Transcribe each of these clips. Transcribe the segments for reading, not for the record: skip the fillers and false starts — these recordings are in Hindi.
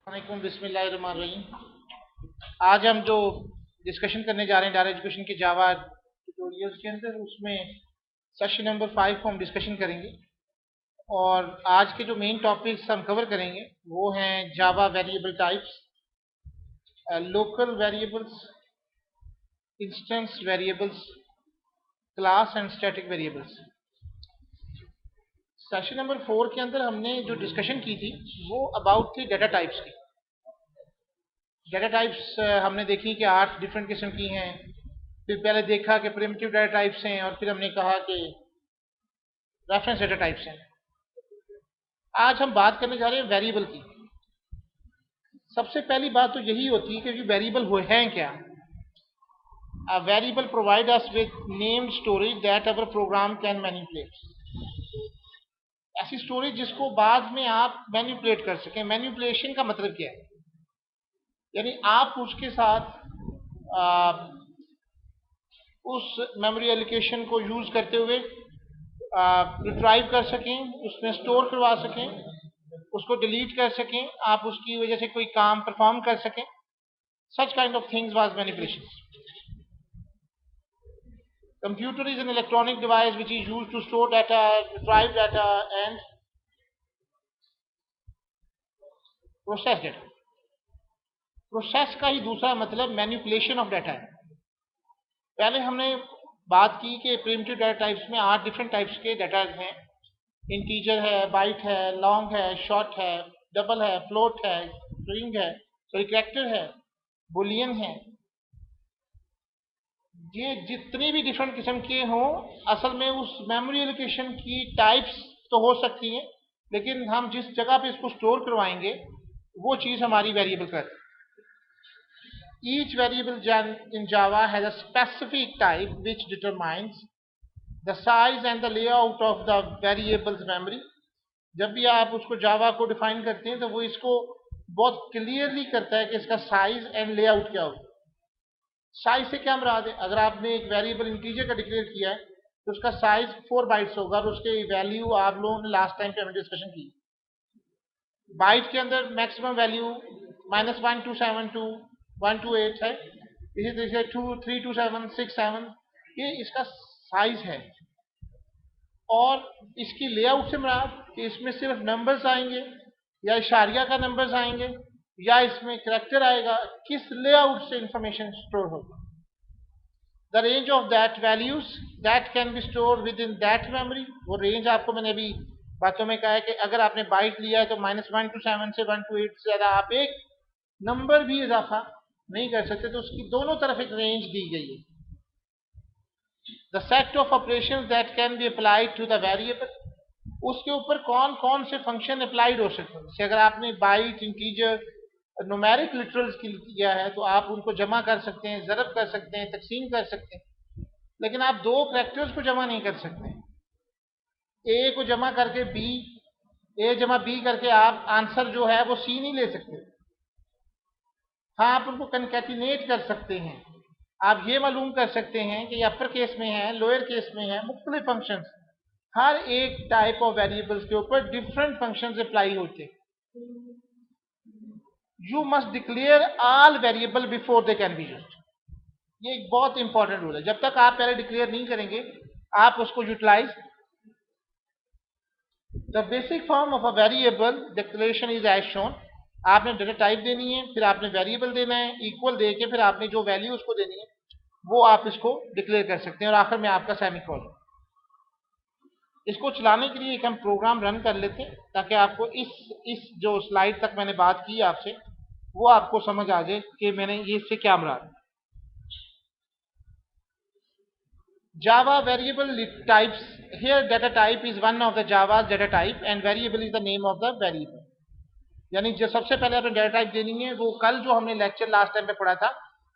वालेकुम बिस्मिल्लाहिर्रहमानिर्रहीम। आज हम जो डिस्कशन करने जा रहे हैं डायरेक्ट एजुकेशन के जावा ट्यूटोरियल्स के अंदर, उसमें सेशन नंबर 5 को हम डिस्कशन करेंगे। और आज के जो मेन टॉपिक्स हम कवर करेंगे वो हैं Java variable types, local variables, instance variables, class and static variables. Session number 4 के अंदर हमने जो डिस्कशन की थी वो अबाउट थी डेटा टाइप्स की। डेटा टाइप्स हमने देखी कि 8 डिफरेंट किस्म की हैं। फिर पहले देखा कि प्रिमिटिव डेटा टाइप्स हैं, और फिर हमने कहा कि रेफरेंस डेटा टाइप्स हैं। आज हम बात करने जा रहे हैं वेरिएबल की। सबसे पहली बात तो यही होती है कि वेरिएबल वो हैं क्या। A variable provide us with named storage that our program can manipulate। ऐसी स्टोरेज जिसको बाद में आप मैनिपुलेट कर सकें। मैनिपुलेशन का मतलब क्या है? यानी आप उसके साथ उस मेमोरी एलोकेशन को यूज करते हुए रिट्राइव कर सकें, उसमें स्टोर करवा सकें, उसको डिलीट कर सकें, आप उसकी वजह से कोई काम परफॉर्म कर सकें। Such kind of things was manipulation. Computer is an electronic device which is used to store data, retrieve data and process data। Process का ही दूसरा मतलब मैनिपुलेशन ऑफ डाटा है। पहले हमने बात की कि प्रिमिटिव डाटा टाइप्स में 8 डिफरेंट टाइप्स के डाटा हैं। इंटीजर है, बाइट है, लॉन्ग है, शॉर्ट है, डबल है, फ्लोट है, स्ट्रिंग है, सॉरी कैरेक्टर है, बुलियन है। ये जितनी भी डिफरेंट किस्म के हों, असल में उस मेमोरी एलोकेशन की टाइप्स तो हो सकती हैं, लेकिन हम जिस जगह पे इसको स्टोर करवाएंगे वो चीज़ हमारी वेरिएबल कहलाती है। Each variable in Java has a specific type which determines the size and the layout of the variable's memory। जब भी आप उसको जावा को डिफाइन करते हैं तो वो इसको बहुत क्लियरली करता है कि इसका साइज एंड लेआउट क्या होगा। साइज से क्या मुराद है? अगर आपने एक वेरिएबल इंटीजर का डिक्लेयर किया है तो उसका साइज 4 बाइट्स होगा, और उसके वैल्यू आप लोगों ने लास्ट टाइम पे हमें डिस्कशन की। बाइट के अंदर मैक्सिमम वैल्यू -1272 128 है, इसी तरह से 232767, ये इसका साइज है। और इसकी लेआउट से मुराद कि इसमें सिर्फ नंबर्स आएंगे या इशारिया का नंबर्स आएंगे या इसमें करैक्टर आएगा, किस लेआउट से इंफॉर्मेशन स्टोर होगा। The range of that values that can B store with in that memory. वो रेंज आपको मैंने अभी बातों में कहा है कि अगर आपने बाइट लिया है तो -127 से 128 से ज़्यादा आप एक नंबर भी इजाफा नहीं कर सकते, तो उसकी दोनों तरफ एक रेंज दी गई है। The set of operations that can be applied to the variable, उसके ऊपर कौन कौन से फंक्शन अप्लाइड हो सकते हैं। जैसे अगर आपने बाइट, इंटीजर, न्यूमेरिक लिटरल्स किया है तो आप उनको जमा कर सकते हैं, ज़रब कर सकते हैं, तकसीम कर सकते हैं, लेकिन आप दो करैक्टर्स को जमा नहीं कर सकते। ए को जमा करके बी, ए जमा बी करके आप आंसर जो है वो सी नहीं ले सकते। हाँ, आप उनको कनकैटिनेट कर सकते हैं। आप ये मालूम कर सकते हैं कि अपर केस में है, लोअर केस में है, मुख्तलिफ फंक्शंस। हर एक टाइप ऑफ वेरिएबल्स के ऊपर डिफरेंट फंक्शंस अप्लाई होते हैं। You must declare all variable before they can be used. ये एक बहुत इंपॉर्टेंट रूल है। जब तक आप पहले डिक्लेयर नहीं करेंगे आप उसको utilise. The basic form of a variable declaration is as shown. आपने डेटा टाइप देनी है, फिर आपने वेरिएबल देना है, इक्वल दे के फिर आपने जो वैल्यू उसको देनी है वो आप इसको डिक्लेयर कर सकते हैं, और आखिर में आपका सेमीकोलन। इसको चलाने के लिए एक हम प्रोग्राम रन कर लेते हैं ताकि आपको इस जो स्लाइड तक मैंने बात की आपसे वो आपको समझ आ जाए कि मैंने ये इससे क्या मुराद। Java variable types, here data type is one of the Java's data type and variable is the name of the variable। यानी जो सबसे पहले आपने डेटा टाइप देनी है वो कल जो हमने लेक्चर लास्ट टाइम पे पढ़ा था,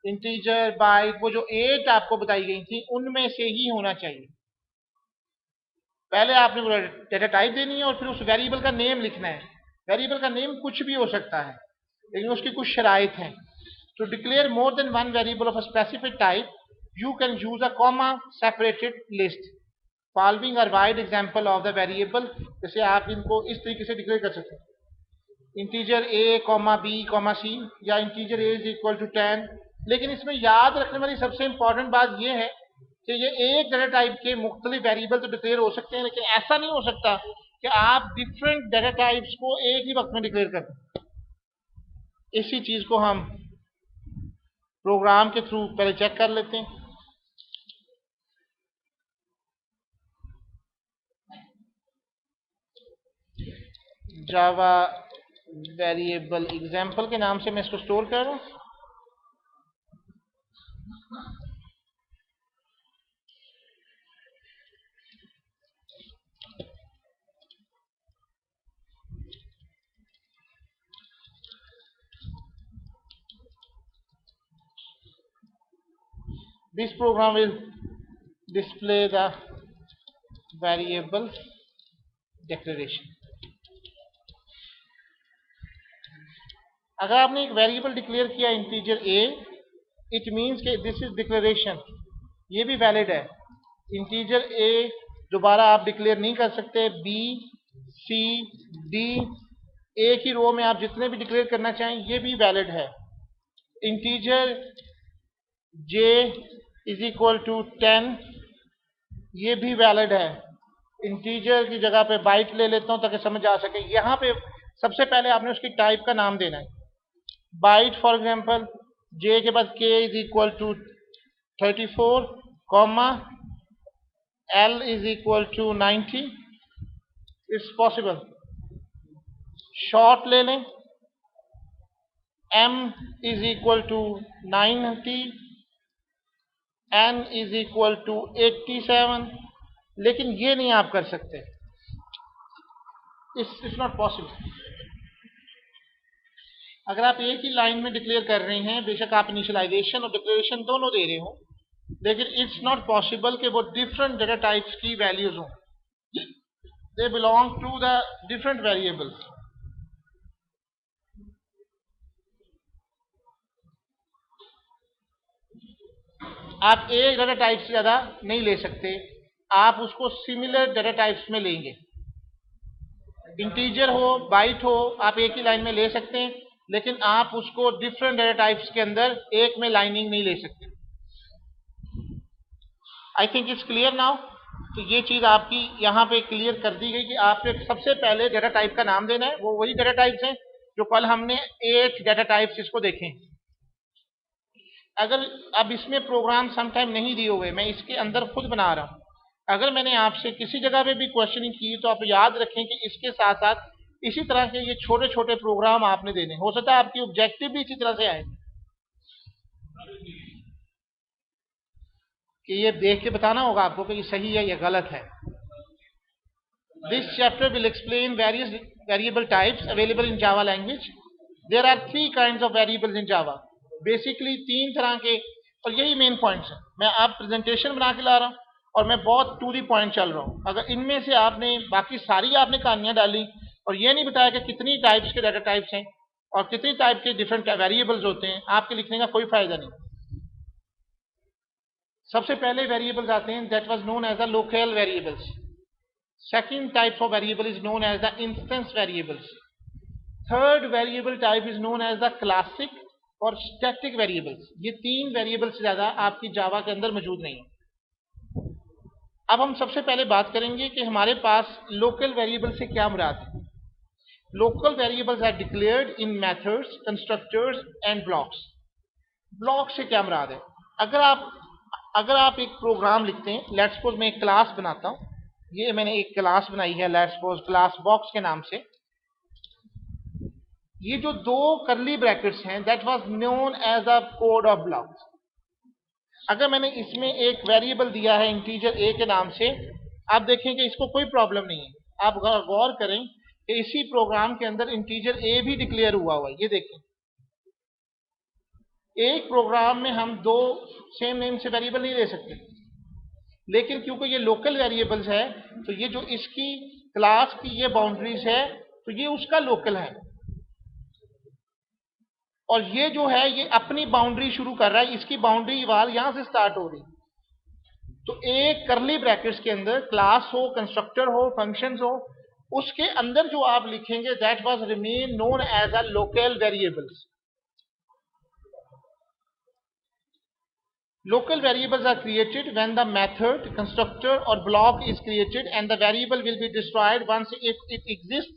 इंटीजर, बाइट, वो जो 8 आपको बताई गई थी उनमें से ही होना चाहिए। पहले आपने वो डेटा टाइप देनी है और फिर उस वेरिएबल का नेम लिखना है। वेरिएबल का नेम कुछ भी हो सकता है, लेकिन उसकी कुछ शराइत हैं। To declare more than one variable of a specific type you can use a comma separated list। Following are wide example of the variable। जैसे आप इनको इस तरीके से डिक्लेयर कर सकते हैं। Integer a comma b comma c या integer a is equal to 10। लेकिन इसमें याद रखने वाली सबसे इंपॉर्टेंट बात यह है कि ये एक डाटा टाइप के मुख्तलिफ वेरिएबल तो डिक्लेयर हो सकते हैं, लेकिन ऐसा नहीं हो सकता कि आप डिफरेंट डाटा टाइप्स को एक ही वक्त में डिक्लेयर कर दें। इसी चीज को हम प्रोग्राम के थ्रू पहले चेक कर लेते हैं। जावा वेरिएबल एग्जाम्पल के नाम से मैं इसको स्टोर कर रहा हूं। This program will display the variable declaration. अगर आपने एक वेरिएबल डिक्लेयर किया इंटीजर a, इट मीन्स के दिस इज डिक्लेरेशन, ये भी वैलिड है। इंटीजर a दोबारा आप डिक्लेयर नहीं कर सकते। b, c, d, एक ही रो में आप जितने भी डिक्लेयर करना चाहें ये भी वैलिड है। Integer j is equal to 10, ये भी वैलिड है। इंटीजर की जगह पे बाइट ले लेता हूं ताकि समझ आ सके। यहाँ पे सबसे पहले आपने उसकी टाइप का नाम देना है। बाइट फॉर एग्जांपल j के बाद k is equal to 34 comma l is equal to 90। It's possible. Short ले लें, m is equal to 90, n is equal to 87, लेकिन ये नहीं आप कर सकते। It's not possible. अगर आप एक ही लाइन में डिक्लेयर कर रहे हैं, बेशक आप इनिशियलाइजेशन और डिक्लेरेशन दोनों दे रहे हो, लेकिन इट्स नॉट पॉसिबल कि वो डिफरेंट डेटा टाइप्स की वैल्यूज हों। They belong to the different variables. आप एक डाटा टाइप से ज्यादा नहीं ले सकते, आप उसको सिमिलर डाटा टाइप्स में लेंगे। इंटीजर हो, बाइट हो, आप एक ही लाइन में ले सकते हैं, लेकिन आप उसको डिफरेंट डाटा टाइप्स के अंदर एक में लाइनिंग नहीं ले सकते। I think it's clear now. तो ये चीज आपकी यहाँ पे क्लियर कर दी गई कि आपने सबसे पहले डाटा टाइप का नाम देना है। वो वही डाटा टाइप्स हैं जो कल हमने 8 डाटा टाइप्स इसको देखे। अगर अब इसमें प्रोग्राम समटाइम नहीं दिए हुए, मैं इसके अंदर खुद बना रहा हूँ, अगर मैंने आपसे किसी जगह पे भी क्वेश्चनिंग की तो आप याद रखें कि इसके साथ साथ इसी तरह के ये छोटे छोटे प्रोग्राम आपने देने। हो सकता है आपकी ऑब्जेक्टिव भी इसी तरह से आए कि ये देख के बताना होगा आपको कि ये सही है या गलत है। This chapter will explain various variable types available in Java language. There are 3 kinds of variables in Java. Basically 3 तरह के, और यही मेन पॉइंट्स हैं। मैं आप प्रेजेंटेशन बना के ला रहा हूँ और मैं बहुत टू दी पॉइंट चल रहा हूँ। अगर इनमें से आपने बाकी सारी आपने कहानियां डाली और ये नहीं बताया कि कितनी टाइप्स के डाटा टाइप्स हैं और कितनी टाइप के डिफरेंट वेरिएबल्स होते हैं, आपके लिखने का कोई फायदा नहीं। सबसे पहले वेरिएबल्स आते हैं that was known as the local variables. Second type of variable is known as the instance variables. Third variable type is known as the classic और स्टैटिक वेरिएबल्स। ये 3 वेरिएबल्स से ज्यादा आपकी जावा के अंदर मौजूद नहीं है। अब हम सबसे पहले बात करेंगे कि हमारे पास लोकल वेरिएबल से क्या मुराद है। Local variables are declared in methods, constructors and blocks. Block से क्या मुराद है? अगर आप एक प्रोग्राम लिखते हैं, लेट्स सपोज मैं एक क्लास बनाता हूं। ये मैंने एक क्लास बनाई है, लेट्स सपोज क्लास बॉक्स के नाम से। ये जो 2 करली ब्रैकेट्स हैं that was known as a code of blocks. अगर मैंने इसमें एक वेरिएबल दिया है इंटीजर a के नाम से, आप देखें कि इसको कोई प्रॉब्लम नहीं है। आप गौर करें कि इसी प्रोग्राम के अंदर इंटीजर a भी डिक्लेयर हुआ है। ये देखें, एक प्रोग्राम में हम 2 सेम नेम से वेरिएबल नहीं ले सकते, लेकिन क्योंकि ये लोकल वेरिएबल्स है तो ये जो इसकी क्लास की ये बाउंड्रीज है तो ये उसका लोकल है, और ये जो है ये अपनी बाउंड्री शुरू कर रहा है। इसकी बाउंड्री वाल यहां से स्टार्ट हो रही। तो एक करली ब्रैकेट्स के अंदर क्लास हो, कंस्ट्रक्टर हो, फंक्शंस हो, उसके अंदर जो आप लिखेंगे that was remain known as a local variables. Local variables are created when the method, constructor or block is created and the variable will be destroyed once if it exists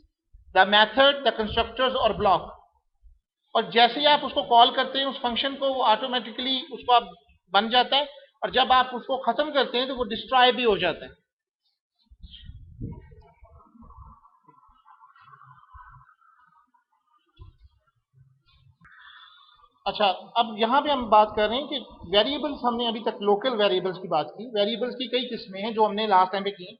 the method, the constructors or block. और जैसे ही आप उसको कॉल करते हैं उस फंक्शन को, वो ऑटोमेटिकली उसको आप बन जाता है, और जब आप उसको खत्म करते हैं तो वो डिस्ट्रॉय भी हो जाता है. अच्छा, अब यहाँ पे हम बात कर रहे हैं कि वेरिएबल्स, हमने अभी तक लोकल वेरिएबल्स की बात की. वेरिएबल्स की कई किस्में हैं जो हमने लास्ट टाइम पे की.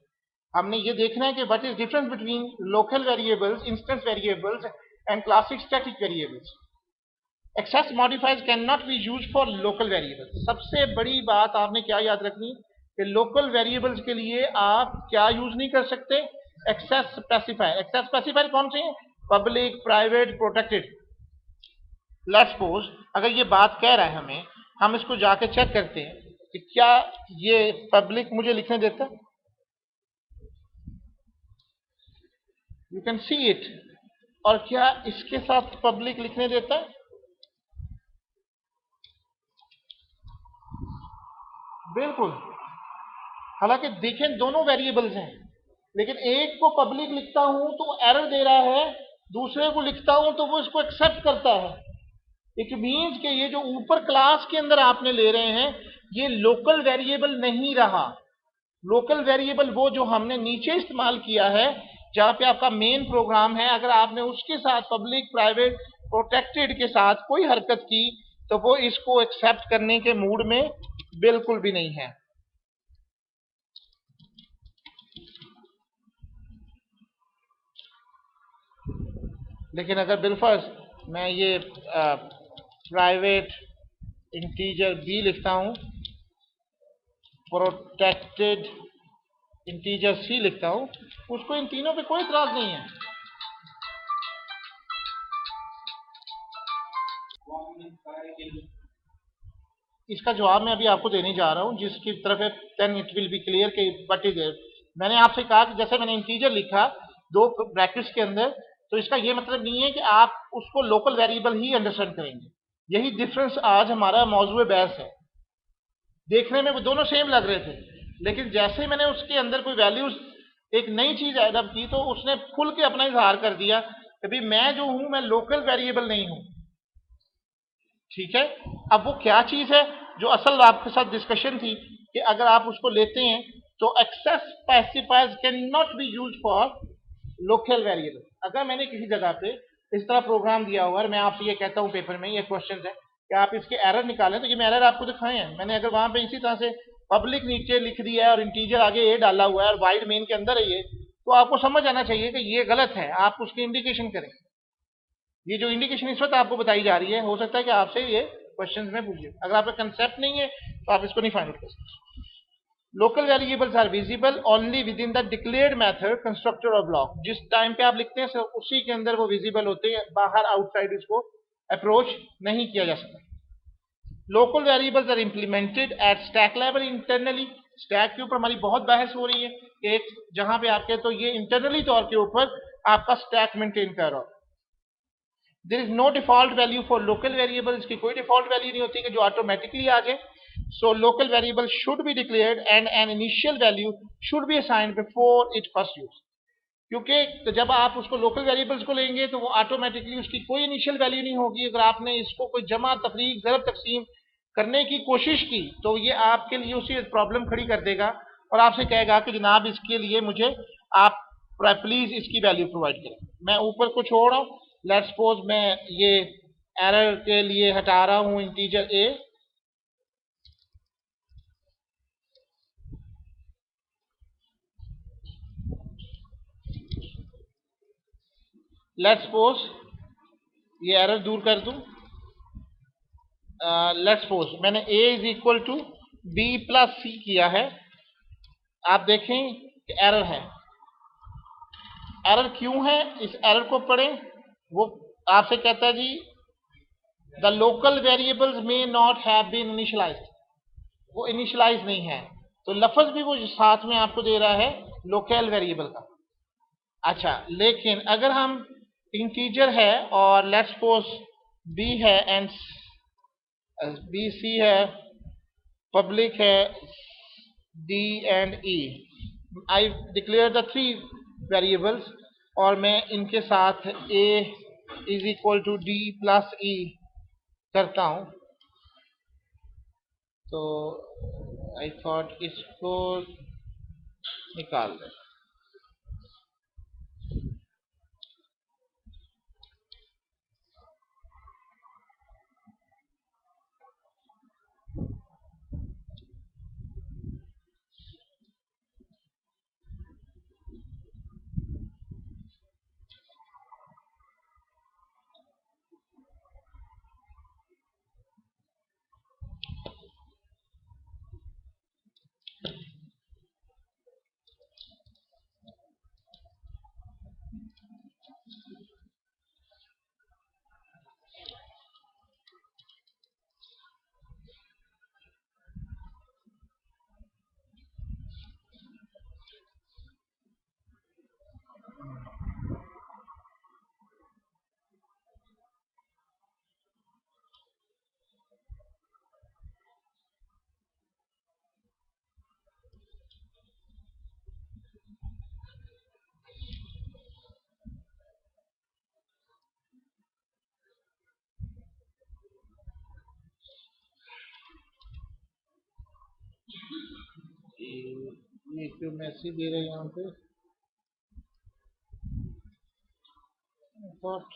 हमने ये देखना है कि what is difference between local variables, instance variables and classic static variables. Access modifiers can not be used for local variables. सबसे बड़ी बात आपने क्या याद रखनी कि लोकल वेरिएबल्स के लिए आप क्या यूज नहीं कर सकते? Access specifier. एक्सेस स्पेसिफायर कौन से हैं? Public, private, protected. Let's suppose अगर ये बात कह रहा है हमें, हम इसको जाके चेक करते हैं कि क्या ये पब्लिक मुझे लिखने देता है. You can see it. और क्या इसके साथ पब्लिक लिखने देता है? बिल्कुल. हालांकि देखें दोनों वेरिएबल्स हैं, लेकिन एक को पब्लिक लिखता हूं तो एरर दे रहा है, दूसरे को लिखता हूं तो वो इसको एक्सेप्ट करता है. इट मीन्स कि ये जो ऊपर क्लास के अंदर आपने ले रहे हैं ये लोकल वेरिएबल नहीं रहा. लोकल वेरिएबल वो जो हमने नीचे इस्तेमाल किया है, जहां पे आपका मेन प्रोग्राम है, अगर आपने उसके साथ पब्लिक, प्राइवेट, प्रोटेक्टेड के साथ कोई हरकत की तो वो इसको एक्सेप्ट करने के मूड में बिल्कुल भी नहीं है. लेकिन अगर बिलफर्ज मैं ये प्राइवेट इंटीजर बी लिखता हूं, प्रोटेक्टेड इंटीजर सी लिखता हूं, उसको इन तीनों पे कोई इतराज नहीं है. इसका जवाब मैं अभी आपको देने जा रहा हूं, जिसकी तरफ है then it will be clear कि व्हाट इज इट. मैंने आपसे कहा कि जैसे मैंने इंटीजर लिखा दो ब्रैकेट्स के अंदर, तो इसका ये मतलब नहीं है कि आप उसको लोकल वेरिएबल ही अंडरस्टैंड करेंगे. यही डिफरेंस आज हमारा मौजूद बहस है. देखने में वो दोनों सेम लग रहे थे, लेकिन जैसे मैंने उसके अंदर कोई वैल्यूज, एक नई चीज ऐड अप की, तो उसने खुल के अपना इजहार कर दिया कि भाई मैं जो हूं मैं लोकल वेरिएबल नहीं हूं. ठीक है. अब वो क्या चीज है जो असल आपके साथ डिस्कशन थी कि अगर आप उसको लेते हैं तो access specifiers can not be used for local variable. अगर मैंने किसी जगह पे इस तरह प्रोग्राम दिया हुआ है, मैं आपसे ये कहता हूं पेपर में ये क्वेश्चन है कि आप इसके एरर निकालें, तो ये मैं एरर आपको दिखाए हैं. मैंने अगर वहां पे इसी तरह से पब्लिक नीचे लिख दिया है और इंटीजर आगे ए डाला हुआ है और वाइड मेन के अंदर है ये, तो आपको समझ आना चाहिए कि ये गलत है. आप उसकी इंडिकेशन करें. ये जो इंडिकेशन इस वक्त आपको बताई जा रही है, हो सकता है कि आपसे ये क्वेश्चंस में पूछिए. अगर आपका कंसेप्ट नहीं है तो आप इसको नहीं फाइंड आउट कर सकते. Local variables are visible only with in the declared method, constructor और ब्लॉक. जिस टाइम पे आप लिखते हैं उसी के अंदर वो विजिबल होते हैं, बाहर आउटसाइड इसको अप्रोच नहीं किया जा सकता. Local variables are implemented at stack level internally. Stack के ऊपर हमारी बहुत बहस हो रही है कि एक जहां पे आपके, तो ये इंटरनली तौर के ऊपर आपका स्टैक मेंटेन कर रहा हो. There is no default value for local variables की कोई डिफॉल्ट वैल्यू नहीं होती कि जो ऑटोमेटिकली आ जाए. So local variable should be declared and an initial value should be assigned before it first use. क्योंकि तो जब आप उसको लोकल वेरिएबल्स को लेंगे तो वो ऑटोमेटिकली उसकी कोई इनिशियल वैल्यू नहीं होगी. अगर आपने इसको कोई जमा, तफरीक, ज़रब, तकसीम करने की कोशिश की तो ये आपके लिए उसी प्रॉब्लम खड़ी कर देगा और आपसे कहेगा कि जनाब इसके लिए मुझे आप प्लीज इसकी वैल्यू प्रोवाइड करें. मैं ऊपर को छोड़ रहा हूँ. लेट्स सपोज मैं ये एरर के लिए हटा रहा हूं इंटीजर ए. लेट्स सपोज ये एरर दूर कर दूं. लेट्स सपोज मैंने a is equal to b plus c किया है. आप देखें कि एरर है. एरर क्यों है? इस एरर को पढ़ें. वो आपसे कहता है जी the local variables may not have been initialised. वो इनिशियलाइज नहीं है, तो लफ्ज भी वो साथ में आपको दे रहा है लोकल वेरिएबल का. अच्छा, लेकिन अगर हम इंटीजर है और लेट्स सपोज बी है एंड बी सी है, पब्लिक है d and e, I declare the three variables और मैं इनके साथ a is equal to d plus e करता हूं, तो आई थॉट इसको निकाल दें। ये क्यों मैसेज दे रहे हैं यहाँ पे? What?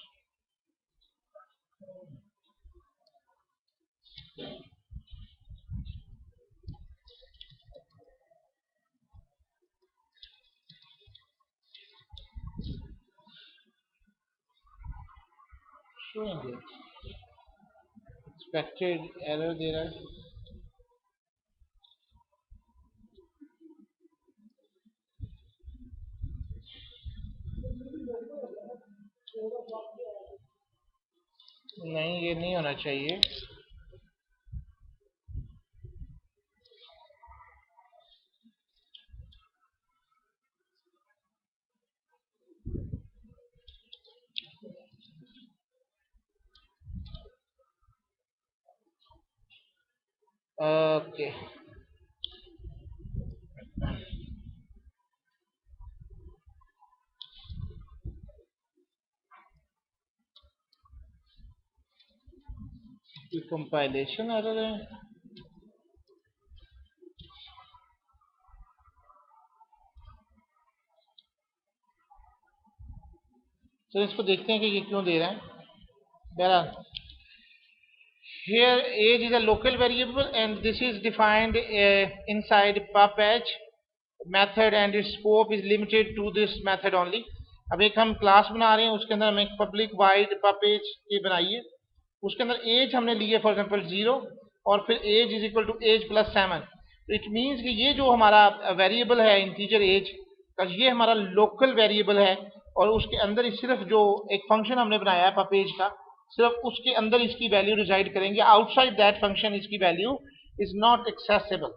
Showing it. Expected error दे रहा है। नहीं, ये नहीं होना चाहिए। ओके, कंपाइलेशन एरर है। तो इसको देखते हैं कि ये क्यों दे रहे हैं। बहरहाल, here age is a local variable and this is defined inside pupAge method and its scope is limited to this method only। अब एक हम क्लास बना रहे हैं, उसके अंदर हमें पब्लिक वाइड pupAge की बनाइए, उसके अंदर एज हमने ली है फॉर एग्जांपल 0 और फिर age is equal to age plus 7। तो इट मीन्स कि ये जो हमारा वेरिएबल है इंटीजर एज का, ये हमारा लोकल वेरिएबल है और उसके अंदर ही सिर्फ जो एक फंक्शन हमने बनाया है पपेज का, सिर्फ उसके अंदर इसकी वैल्यू रिजाइड करेंगे। आउटसाइड दैट फंक्शन इसकी वैल्यू इज नॉट एक्सेसिबल।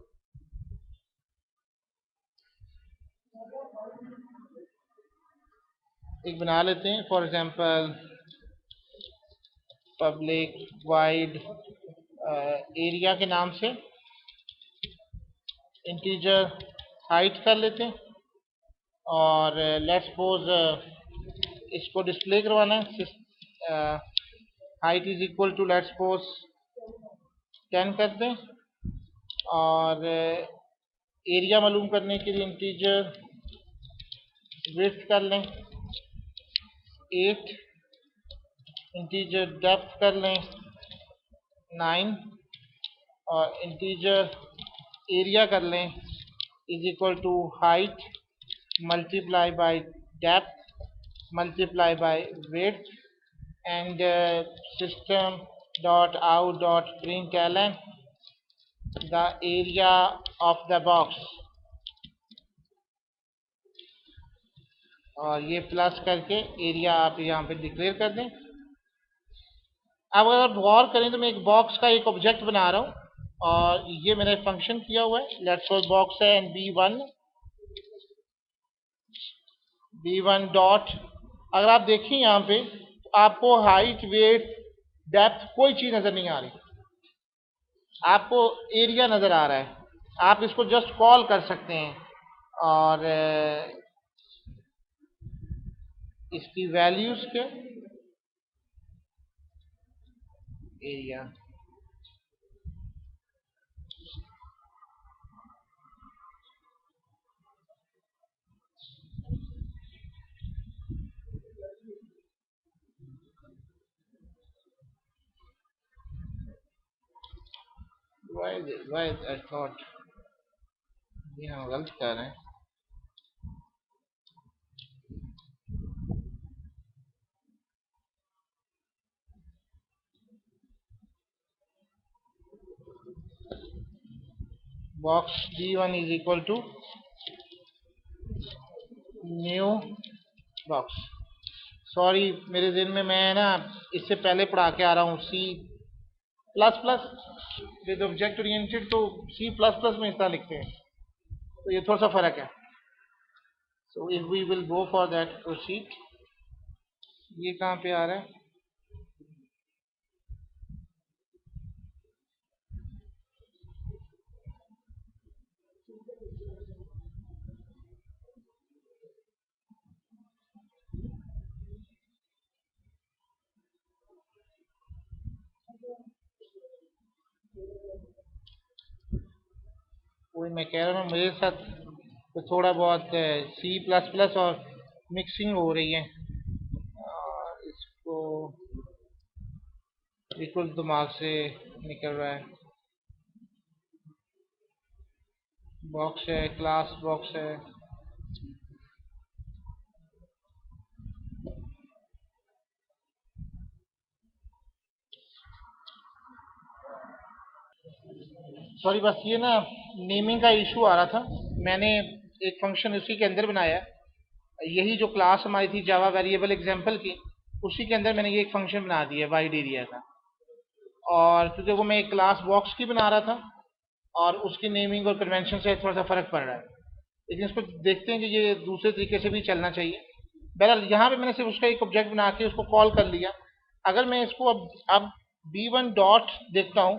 एक बना लेते हैं for example public wide area के नाम से इंटीजर हाइट कर लेते हैं और लेट्स सपोज इसको डिस्प्ले करवाना है। Height is equal to let's suppose 10 कर दें और एरिया मालूम करने के लिए इंटीजर विड्थ कर लें 8, इंटीजर डेप्थ कर लें 9 और इंटीजर एरिया कर लें is equal to height multiply by depth multiply by width and system dot out dot println the area of the box, और ये प्लस करके एरिया आप यहाँ पे डिक्लेयर कर दें। अब अगर गौर करें तो मैं एक बॉक्स का एक ऑब्जेक्ट बना रहा हूँ और ये मेरा फंक्शन किया हुआ है। लेट्स सपोज बॉक्स है एंड B1 डॉट, अगर आप देखें यहाँ पे तो आपको हाइट, वेट, डेप्थ कोई चीज़ नज़र नहीं आ रही, आपको एरिया नज़र आ रहा है। आप इसको जस्ट कॉल कर सकते हैं और इसकी वैल्यूज़ के एरिया, why I thought ये हम गलत कर रहे हैं। Box B1 is equal to new box. Sorry, मेरे दिन में मैं ना इससे पहले पढ़ा के आ रहा हूँ C plus plus with object oriented, तो C प्लस प्लस में इस तरह लिखते हैं, तो ये थोड़ा सा फर्क है। So if we will go for that proceed, ये कहाँ पे आ रहा है? वही मैं कह रहा हूँ, मेरे साथ तो थोड़ा बहुत C प्लस प्लस और मिक्सिंग हो रही है, इसको बिल्कुल दिमाग से निकल रहा है। बॉक्स है, क्लास बॉक्स है, सॉरी, बस ये ना नेमिंग का इशू आ रहा था। मैंने एक फंक्शन उसी के अंदर बनाया है, यही जो क्लास हमारी थी जावा वेरिएबल एग्जाम्पल की, उसी के अंदर मैंने ये एक फंक्शन बना दिया है वाइड एरिया का, और क्योंकि वो मैं एक क्लास बॉक्स की बना रहा था और उसकी नेमिंग और कन्वेंशन से थोड़ा सा फ़र्क पड़ रहा है, लेकिन इसको देखते हैं कि ये दूसरे तरीके से भी चलना चाहिए। बहरहाल यहाँ पे मैंने सिर्फ उसका एक ऑब्जेक्ट बना के उसको कॉल कर लिया। अगर मैं इसको अब B1 डॉट देखता हूँ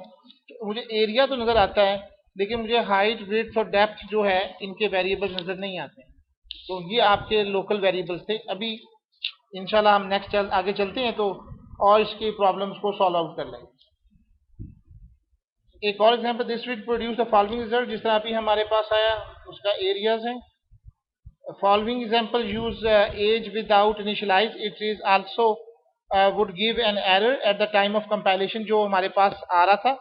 तो मुझे एरिया तो नज़र आता है, लेकिन मुझे हाइट, विड्थ और डेप्थ जो है इनके वेरिएबल्स नज़र नहीं आते हैं। तो ये आपके लोकल वेरिएबल्स थे। अभी इंशाल्लाह हम नेक्स्ट आगे चलते हैं तो और इसकी प्रॉब्लम्स को सॉल्व आउट कर लेंगे। एक और example, this will produce the following result, जिस तरह अभी हमारे पास आया उसका एरियाज है। Following example use age without initialize, it is also would give an error at the time of compilation। जो हमारे पास आ रहा था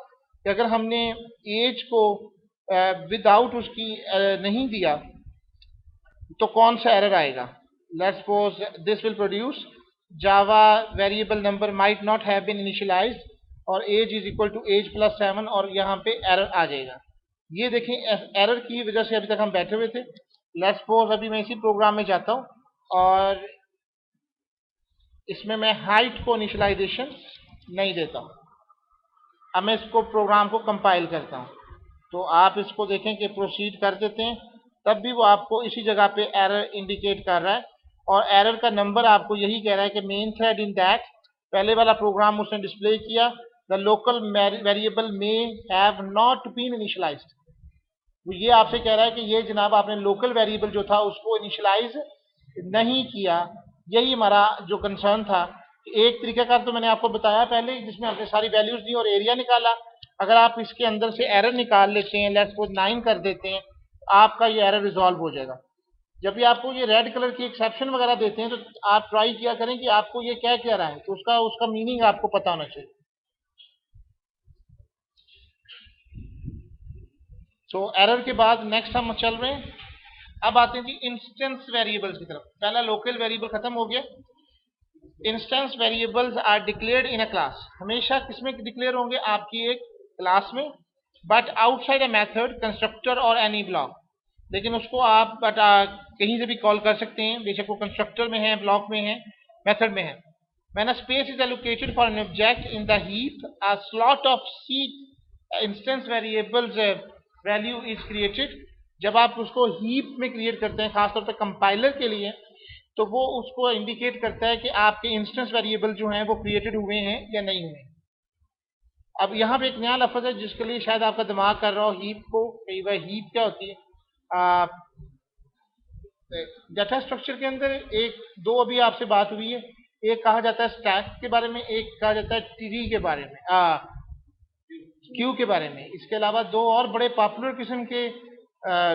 कि अगर हमने एज को विदाउट उसकी नहीं दिया तो कौन सा एरर आएगा। Let's suppose this will produce Java variable number might not have been initialized और age is equal to age plus 7 और यहाँ पे एरर आ जाएगा। ये देखें, एरर की वजह से अभी तक हम बैठे हुए थे। लेट्स सपोज अभी मैं इसी प्रोग्राम में जाता हूँ और इसमें मैं हाइट को इनिशियलाइजेशन नहीं देता हूँ। अब मैं इसको प्रोग्राम को कंपाइल करता हूँ तो आप इसको देखें कि प्रोसीड कर देते हैं, तब भी वो आपको इसी जगह पे एरर इंडिकेट कर रहा है और एरर का नंबर आपको यही कह रहा है कि मेन थ्रेड इन दैट, पहले वाला प्रोग्राम उसने डिस्प्ले किया the local variable may have not been initialised. वो ये आपसे कह रहा है कि ये जनाब आपने लोकल वेरिएबल जो था उसको इनिशियलाइज नहीं किया। यही हमारा जो कंसर्न था। एक तरीकाकार तो मैंने आपको बताया पहले, जिसमें आपने सारी वैल्यूज दी और एरिया निकाला। अगर आप इसके अंदर से एरर निकाल लेते हैं, लेट्स सपोज 9 कर देते हैं, आपका ये एरर रिजॉल्व हो जाएगा। जब भी आपको ये रेड कलर की एक्सेप्शन वगैरह देते हैं तो आप ट्राई किया करें कि आपको ये क्या कह रहा है, तो उसका मीनिंग आपको पता होना चाहिए। तो एरर के बाद नेक्स्ट हम चल रहे हैं, अब आते हैं जी इंस्टेंस वेरिएबल्स की तरफ। पहला लोकल वेरिएबल खत्म हो गया। Instance variables are declared in a class. हमेशा किसमें डिक्लेयर होंगे? आपकी एक क्लास में, but outside a method, constructor और एनी ब्लॉक। लेकिन उसको आप कहीं से भी कॉल कर सकते हैं, बेशक वो कंस्ट्रक्टर में है, ब्लॉक में है, मेथड में है। When a space is allocated for an object in the heap, a slot of C instance variables value is created। जब आप उसको हीप में क्रिएट करते हैं, खासतौर पर कंपाइलर के लिए, तो वो उसको इंडिकेट करता है कि आपके इंस्टेंस वेरिएबल जो हैं वो क्रिएटेड हुए हैं या नहीं हुए। अब यहाँ पे एक नया लफ्ज़ है जिसके लिए शायद आपका दिमाग कर रहा हो, हीप को। कई बार हीप क्या होती है? डाटा स्ट्रक्चर के अंदर एक दो अभी आपसे बात हुई है, एक कहा जाता है स्टैक के बारे में, एक कहा जाता है ट्री के बारे में, क्यू के बारे में। इसके अलावा दो और बड़े पॉपुलर किस्म के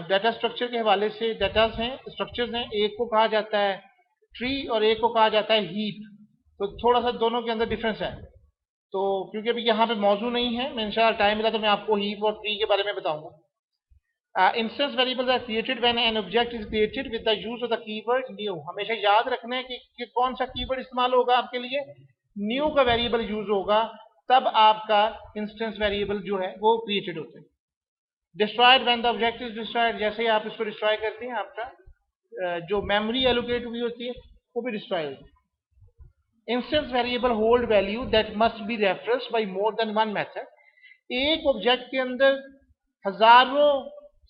डाटा स्ट्रक्चर के हवाले से डाटा हैं, स्ट्रक्चर्स हैं। एक को कहा जाता है ट्री और एक को कहा जाता है हीप। तो थोड़ा सा दोनों के अंदर डिफरेंस है। तो क्योंकि अभी यहाँ पे मौजूद नहीं है, मैं इंशाल्लाह टाइम मिला तो मैं आपको हीप और ट्री के बारे में बताऊंगा। Instance variables are created when an object is created with the use of the keyword new. हमेशा याद रखना है कि कौन सा कीवर्ड इस्तेमाल होगा आपके लिए। न्यू का वेरिएबल यूज होगा, तब आपका इंस्टेंस वेरिएबल जो है वो क्रिएटेड होते हैं। Destroyed when the object is destroyed, जैसे ही आप इसको डिस्ट्रॉय करते हैं आपका जो मेमोरी एलोकेट हुई होती है वो भी डिस्ट्रॉय होती है। Instance variable hold value that must be referenced by more than one method. एक ऑब्जेक्ट के अंदर हजारों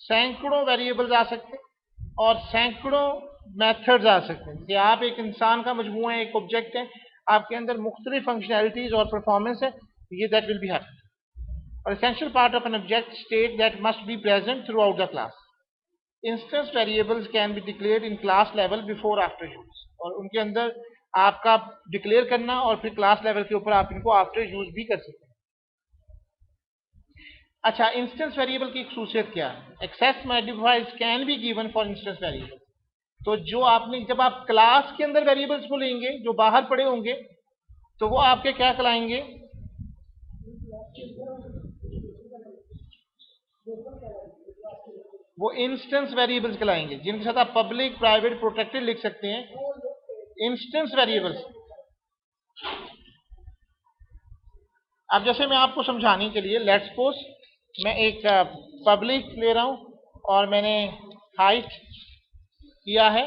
सैकड़ों वेरिएबल्स आ सकते हैं और सैकड़ों मेथड्स आ सकते हैं। जैसे आप एक इंसान का मजमूआ है, एक ऑब्जेक्ट है, आपके अंदर मुख्तलिफ फंक्शनैलिटीज और परफॉर्मेंस है, ये दैट विल बी हैपन। और essential part of an object state that must be present through out the class. Instance variables can be declared in class level before after use, और उनके अंदर आपका डिक्लेयर करना और फिर क्लास लेवल के ऊपर आप इनको आफ्टर यूज भी कर सकते हैं। अच्छा, इंस्टेंस वेरिएबल की खसूसियत क्या है? Access modifiers can be given for instance variable. तो जो आपने जब आप क्लास के अंदर वेरिएबल्स को लेंगे जो बाहर पड़े होंगे, तो वो आपके क्या कहलाएंगे? वो इंस्टेंस वेरिएबल्स कहलाएंगे, जिनके साथ आप पब्लिक, प्राइवेट, प्रोटेक्टेड लिख सकते हैं। Instance variables. अब जैसे मैं आपको समझाने के लिए, लेट्स सपोज मैं एक पब्लिक ले रहा हूं और मैंने हाइट किया है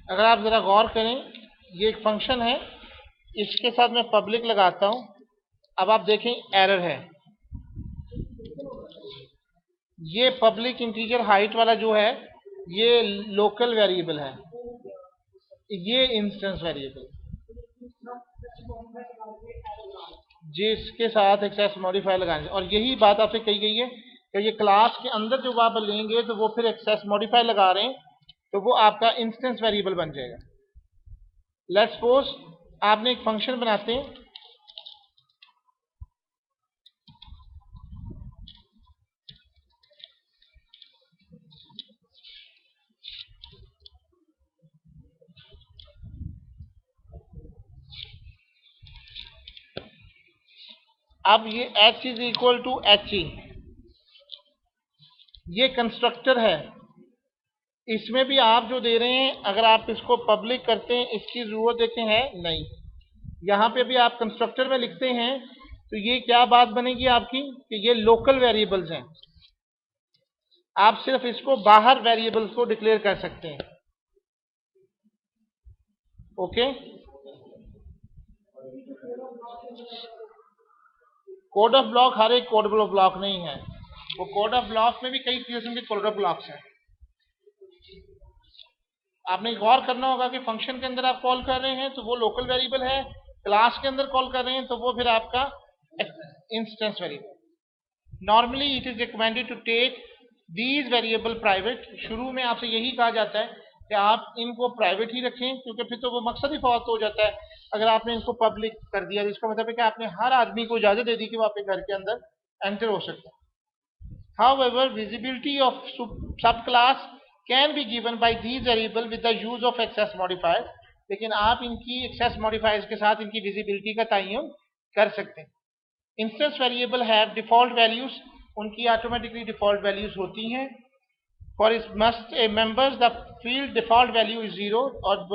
अगर आप जरा गौर करें, ये एक फंक्शन है, इसके साथ मैं पब्लिक लगाता हूं। अब आप देखें एरर है। ये पब्लिक इंटीजर हाइट वाला जो है ये लोकल वेरिएबल है, ये इंस्टेंस वेरिएबल जिसके साथ एक्सेस मॉडिफायर लगाने से। और यही बात आपसे कही गई है कि ये क्लास के अंदर जो आप लेंगे तो वो फिर एक्सेस मॉडिफायर लगा रहे हैं तो वो आपका इंस्टेंस वेरिएबल बन जाएगा। लेट्स सपोज आपने एक फंक्शन बनाते हैं, अब ये h is equal to H E, ये कंस्ट्रक्टर है। इसमें भी आप जो दे रहे हैं, अगर आप इसको पब्लिक करते हैं, इसकी जरूरत देते हैं नहीं। यहां पे भी आप कंस्ट्रक्टर में लिखते हैं तो ये क्या बात बनेगी आपकी कि ये लोकल वेरिएबल्स हैं। आप सिर्फ इसको बाहर वेरिएबल्स को डिक्लेयर कर सकते हैं। ओके, कोड ऑफ ब्लॉक हर एक कोड ब्लॉक नहीं है, वो कोड ऑफ ब्लॉक में भी कई किस्म के कोड ऑफ ब्लॉक्स हैं। आपने गौर करना होगा कि फंक्शन के अंदर आप कॉल कर रहे हैं तो वो लोकल वेरिएबल है, क्लास के अंदर कॉल कर रहे हैं तो वो फिर आपका instance variable. Normally it is recommended to take these variable private. शुरू में आपसे यही कहा जाता है कि आप इनको प्राइवेट ही रखें, क्योंकि फिर तो वो मकसद ही फौत हो जाता है अगर आपने इनको पब्लिक कर दिया। इसका मतलब है कि आपने हर आदमी को इजाजत दे दी कि वो आपके घर के अंदर एंटर हो सकता है। However, visibility of subclass can be given by these variable with the use of access modifier। लेकिन आप इनकी access modifiers के साथ इनकी visibility का तयन कर सकते हैं। Instance variable have default values, उनकी automatically default values होती हैं। For its must members the field default value is 0 और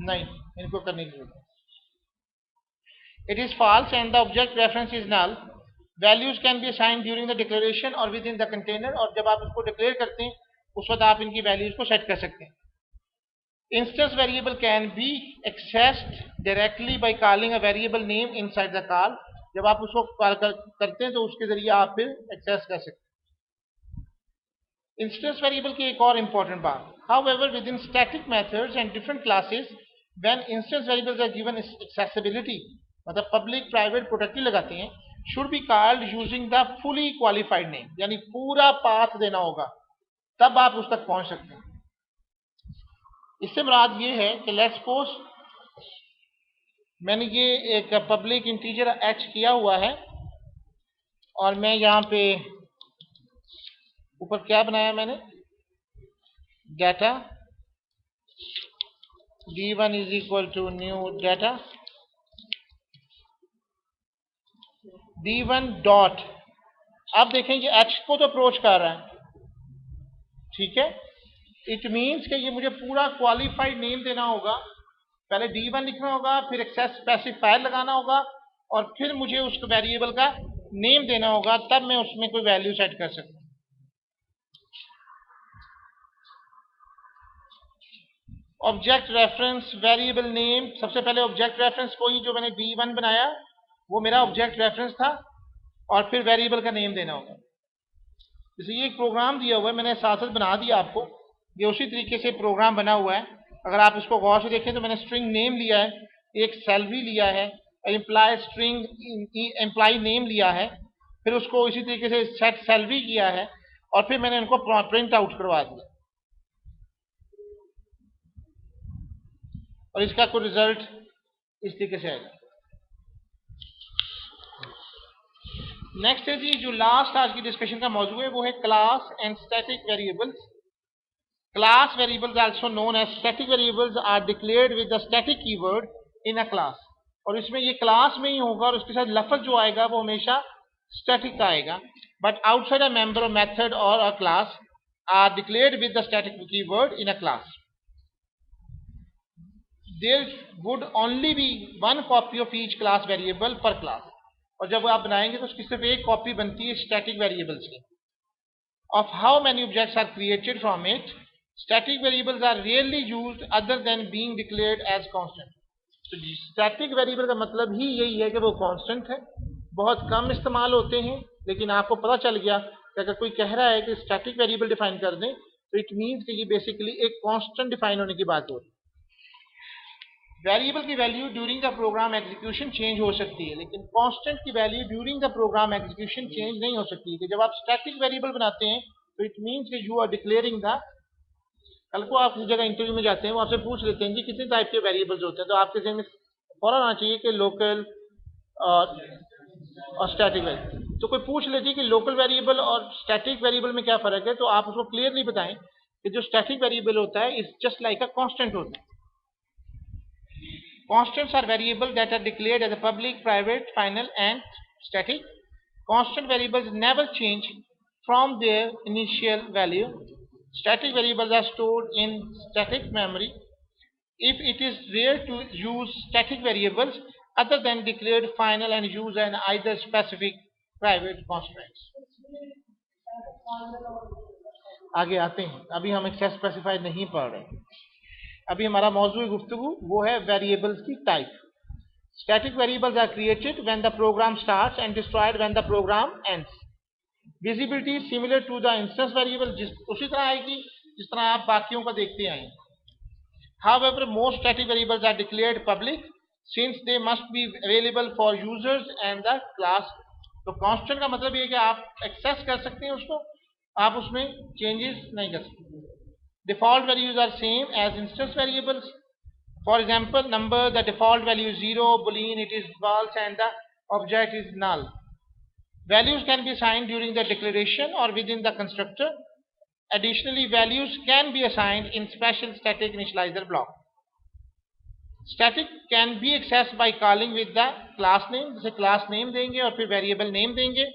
नहीं, इनको करने की जरूरत है। It is false and the object reference is null. Values can be assigned during the declaration or within the container, और जब आप इसको डिक्लेयर करते हैं उस वक्त आप इनकी वैल्यूज को सेट कर सकते हैं. Instance variable can be accessed directly by calling a variable name inside the call. जब आप उसको कॉल करते हैं तो उसके जरिए आप फिर एक्सेस कर सकते हैं. इंस्टेंस वेरिएबल की एक और इंपॉर्टेंट बात, however within static methods and different classes when instance variables are given accessibility, मतलब पब्लिक प्राइवेट प्रोटेक्टिव लगाते हैं, should be called using the fully qualified name, यानी पूरा पाथ देना होगा तब आप उस तक पहुंच सकते हैं. इससे मुराद ये है कि लेट्स सपोज मैंने ये एक पब्लिक इंटीजर एच किया हुआ है और मैं यहाँ पे ऊपर क्या बनाया मैंने, data d1 is equal to new data d1 dot. अब देखें ये h को तो अप्रोच कर रहा है, ठीक है. इट मीन्स कि ये मुझे पूरा क्वालिफाइड नेम देना होगा. पहले d1 लिखना होगा, फिर एक्सेस स्पेसिफायर लगाना होगा और फिर मुझे उस वेरिएबल का नेम देना होगा, तब मैं उसमें कोई वैल्यू सेट कर सकता हूं. ऑब्जेक्ट रेफरेंस वेरिएबल नेम, सबसे पहले ऑब्जेक्ट रेफरेंस कोई जो मैंने d1 बनाया वो मेरा ऑब्जेक्ट रेफरेंस था और फिर वेरिएबल का नेम देना होगा. जैसे ये एक प्रोग्राम दिया हुआ है, मैंने साथ साथ बना दिया आपको, ये उसी तरीके से प्रोग्राम बना हुआ है. अगर आप इसको गौर से देखें तो मैंने स्ट्रिंग नेम लिया है, एक सैलरी लिया है, एम्प्लॉय स्ट्रिंग एम्प्लॉय नेम लिया है, फिर उसको इसी तरीके से सेट सैलरी किया है और फिर मैंने इनको प्रिंट आउट करवा दिया और इसका कोई रिजल्ट इस तरीके से आएगा. नेक्स्ट है जी, जो लास्ट आज की डिस्कशन का मौजू है वो है class and static variables. Class variables also known as static variables are declared with the static keyword in a class. और इसमें ये क्लास में ही होगा और उसके साथ लफ्ज जो आएगा वो हमेशा स्टैटिक का आएगा. But outside a member of method और a class are declared with the static keyword in a class. There would only be one copy of each class variable per class. और जब आप बनाएंगे तो उसकी सिर्फ एक कॉपी बनती है स्टैटिक वेरिएबल्स की. Of how many objects are created from it, static variables are rarely used other than being declared as constant. तो स्टैटिक वेरिएबल का मतलब ही यही है कि वो कांस्टेंट है, बहुत कम इस्तेमाल होते हैं. लेकिन आपको पता चल गया कि अगर कोई कह रहा है कि स्टैटिक वेरिएबल डिफाइन कर दें तो इट मीन्स कि ये बेसिकली एक कांस्टेंट डिफाइन होने की बात हो रही है. वेरिएबल की value during the program execution change हो सकती है, लेकिन कांस्टेंट की value during the program execution change नहीं हो सकती. कि जब आप स्टैटिक वेरिएबल बनाते हैं तो इट मीन्स कि यू आर डिक्लेयरिंग द, कल को आप किसी जगह इंटरव्यू में जाते हैं वो आपसे पूछ लेते हैं जी कितने टाइप के वेरिएबल्स होते हैं, तो आपके जहन में फौरन आना चाहिए कि लोकल और स्टैटिक वेरिएबल. तो कोई पूछ लेती कि लोकल वेरिएबल और स्टैटिक वेरिएबल में क्या फ़र्क है, तो आप उसको क्लियरली बताएं कि जो स्टैटिक वेरिएबल होता है is just like a constant होता है. Constants are variables that are declared as a public, private, final and static. Constant variables never change from their initial value. Static variables are stored in static memory. If it is rare to use static variables other than declared final and use an either specific private constants. आगे आते हैं, अभी हम एक्सेस स्पेसिफाइड नहीं पढ़ रहे. अभी हमारा मौजूद गुफ्तगू वो है वेरिएबल्स की type. Static variables are created when the program starts and destroyed when the program ends. Visibility similar to the instance variable, उसी तरह आएगी जिस तरह आप बाकियों का देखते आए. However most static variables are declared public since they must be available for users and the class. तो कांस्टेंट का मतलब ये है कि आप एक्सेस कर सकते हैं उसको, आप उसमें चेंजेस नहीं कर सकते. Default values are same as instance variables. For example, number, the default value is 0, boolean it is false and the object is null. Values can be assigned during the declaration or within the constructor. Additionally, values can be assigned in special static initializer block. Static can be accessed by calling with the class name, जैसे class name देंगे और फिर variable name देंगे.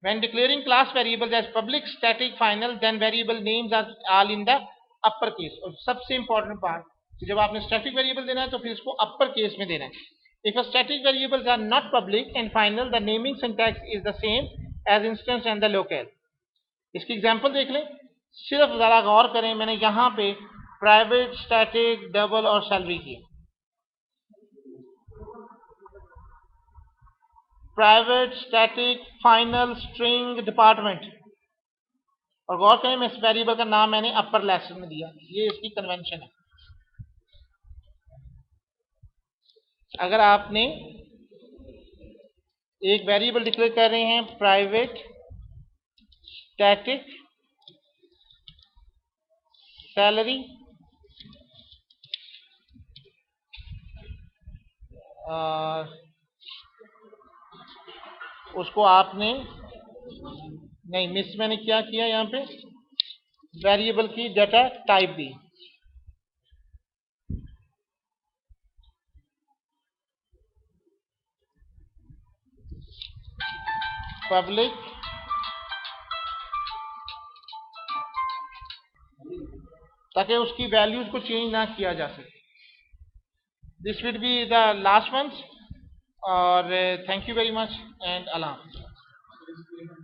When declaring class variables as public, static, final, then variable names are all in the upper case. और सबसे important part, तो जब आपने स्टैटिक वेरिएबल देना है तो फिर इसको अपर केस में देना है. If a static variables are not public and final, the naming syntax is the same as instance and the locale. इसकी एग्जांपल देख लें, सिर्फ जरा गौर करें, मैंने यहाँ पे प्राइवेट, स्टैटिक, डबल और सैलरी की. Private, static, final, string, department. और गौर करें, मैं इस वेरिएबल का नाम मैंने अपर लेसन में दिया. ये इसकी कन्वेंशन है. अगर आपने एक वेरिएबल डिक्लेयर कर रहे हैं प्राइवेट, स्टैटिक, सैलरी, उसको आपने नहीं मिस, मैंने क्या किया यहाँ पे, वेरिएबल की डाटा टाइप दी. पब्लिक, ताकि उसकी वैल्यूज को चेंज ना किया जा सके. This will be the last one. और thank you very much and Allah हाफ़िज़.